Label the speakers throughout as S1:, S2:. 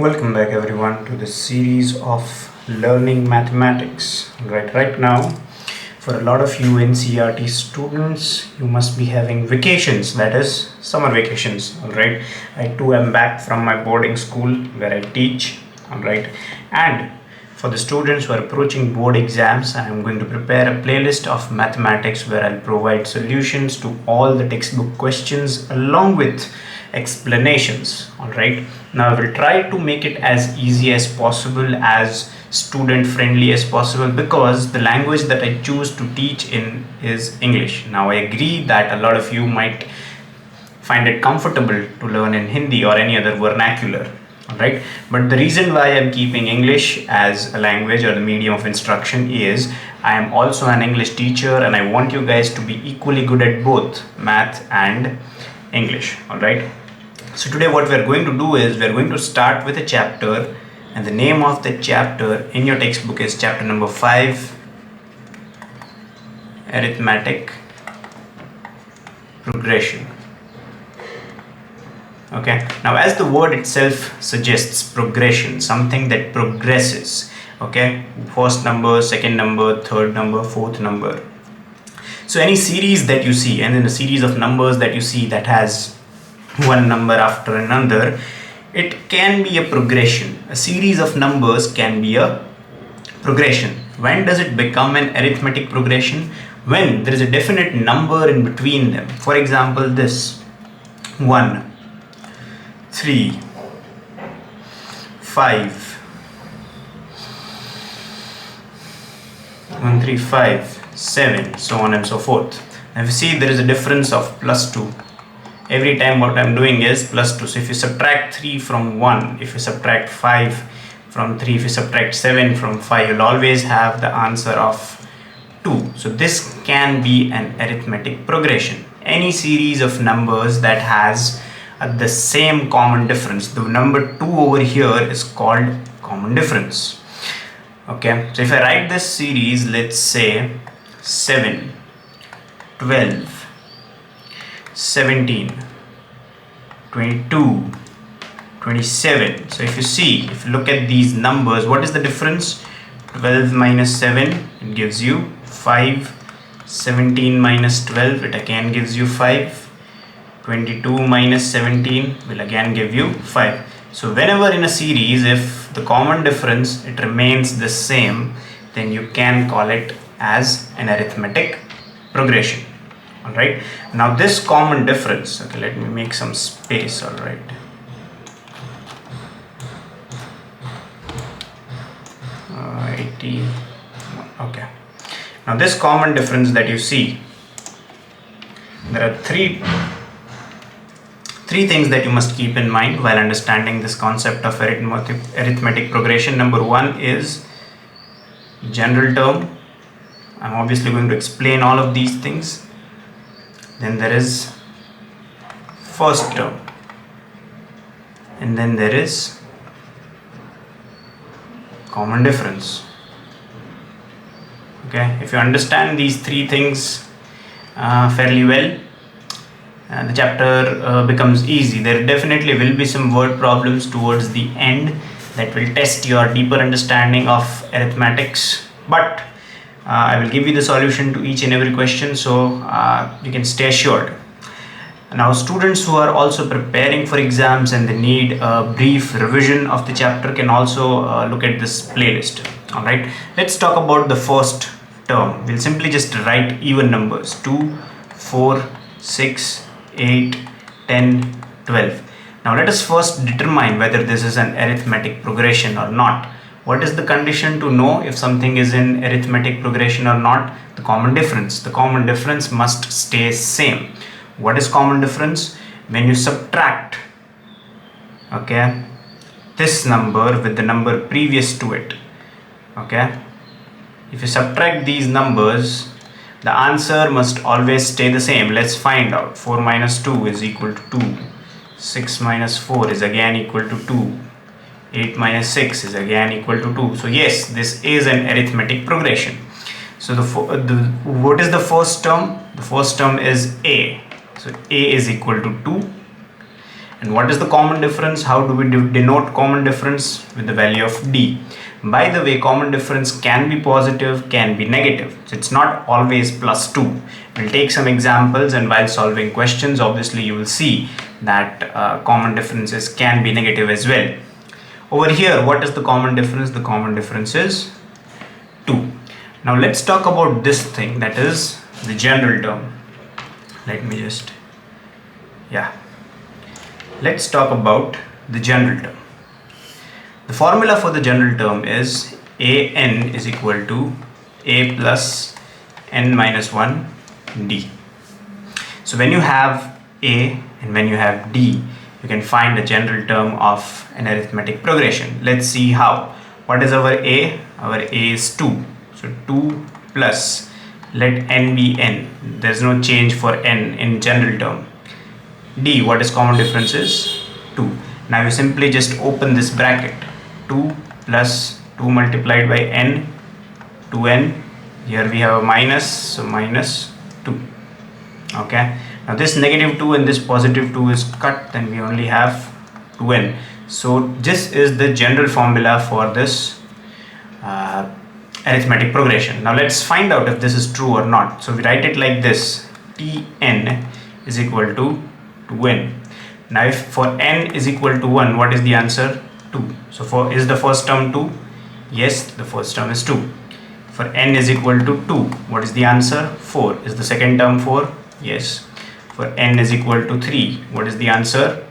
S1: Welcome back everyone to this series of learning mathematics. Right now, for a lot of you NCERT students, you must be having vacations, that is summer vacations. Alright, I too am back from my boarding school where I teach. Alright, and for the students who are approaching board exams, I am going to prepare a playlist of mathematics where I'll provide solutions to all the textbook questions along with explanations. Alright, now I will try to make it as easy as possible, as student friendly as possible, because the language that I choose to teach in is English. Now I agree that a lot of you might find it comfortable to learn in Hindi or any other vernacular. Right, but the reason why I'm keeping English as a language or the medium of instruction is I am also an English teacher and I want you guys to be equally good at both math and English. Alright, so today what we're going to do is we're going to start with a chapter, and the name of the chapter in your textbook is chapter number 5, Arithmetic, Progression. Okay, now as the word itself suggests, progression, something that progresses. Okay, first number, second number, third number, fourth number. So any series that you see, and in a series of numbers that you see that has one number after another, it can be a progression. A series of numbers can be a progression. When does it become an arithmetic progression? When there is a definite number in between them. For example, this 1, 3, 5, 1, 3, 5, 7, so on and so forth. Now if you see, there is a difference of plus 2. Every time what I'm doing is plus 2. So if you subtract 3 from 1, if you subtract 5 from 3, if you subtract 7 from 5, you'll always have the answer of 2. So this can be an arithmetic progression. Any series of numbers that has the same common difference. The number 2 over here is called common difference. Okay, so if I write this series, let's say 7, 12, 17, 22, 27. So if you see, if you look at these numbers, what is the difference? 12 minus 7, it gives you 5. 17 minus 12, it again gives you 5. 22 minus 17 will again give you 5. So whenever in a series, if the common difference it remains the same, then you can call it as an arithmetic progression. Alright, now this common difference, okay, let me make some space. Alright, okay, now this common difference that you see, there are three things that you must keep in mind while understanding this concept of arithmetic progression. Number 1 is general term. I'm obviously going to explain all of these things. Then there is first term, and then there is common difference. Okay, if you understand these three things fairly well, the chapter becomes easy. There definitely will be some word problems towards the end that will test your deeper understanding of arithmetics, but I will give you the solution to each and every question, so you can stay assured. Now students who are also preparing for exams and they need a brief revision of the chapter can also look at this playlist. Alright, let's talk about the first term. We'll simply just write even numbers: 2, 4, 6, 8, 10, 12. Now let us first determine whether this is an arithmetic progression or not. What is the condition to know if something is in arithmetic progression or not? The common difference. The common difference must stay same. What is common difference? When you subtract, okay, this number with the number previous to it. Okay, if you subtract these numbers, the answer must always stay the same. Let's find out. 4 minus 2 is equal to 2. 6 minus 4 is again equal to 2. 8 minus 6 is again equal to 2. So yes, this is an arithmetic progression. So what is the first term? The first term is a. So a is equal to 2. And what is the common difference? How do we denote common difference? With the value of d. By the way, common difference can be positive, can be negative. So it's not always plus 2. We'll take some examples, and while solving questions, obviously you will see that common differences can be negative as well. Over here, what is the common difference? The common difference is 2. Now let's talk about this thing, that is the general term. Let's talk about the general term. The formula for the general term is an is equal to a plus n minus 1 d. So when you have a and when you have d, you can find the general term of an arithmetic progression. Let's see how. What is our a? Our a is 2. So 2 plus, let n be n. There's no change for n in general term. D, what is common difference is 2. Now you simply just open this bracket. 2 plus 2 multiplied by n, 2n. Here we have a minus, so minus 2. Okay. Now this negative 2 and this positive 2 is cut, then we only have 2n. So this is the general formula for this arithmetic progression. Now let's find out if this is true or not. So we write it like this: Tn is equal to 2n. Now if for n is equal to 1, what is the answer? 2. So is the first term 2? Yes, the first term is 2. For n is equal to 2, what is the answer? 4. Is the second term 4? Yes. For n is equal to 3, what is the answer?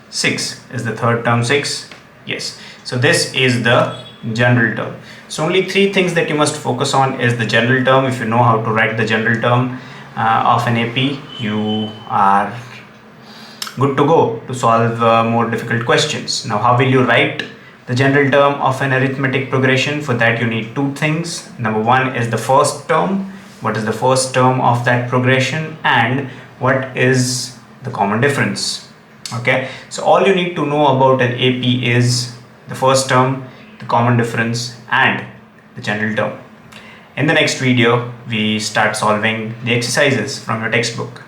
S1: 6. Is the third term 6? Yes. So this is the general term. So only 3 things that you must focus on is the general term. If you know how to write the general term of an AP, you are good to go to solve more difficult questions. Now how will you write the general term of an arithmetic progression? For that you need 2 things. Number 1 is the first term. What is the first term of that progression, and what is the common difference? Okay, so all you need to know about an AP is the first term, the common difference, and the general term. In the next video, we start solving the exercises from your textbook.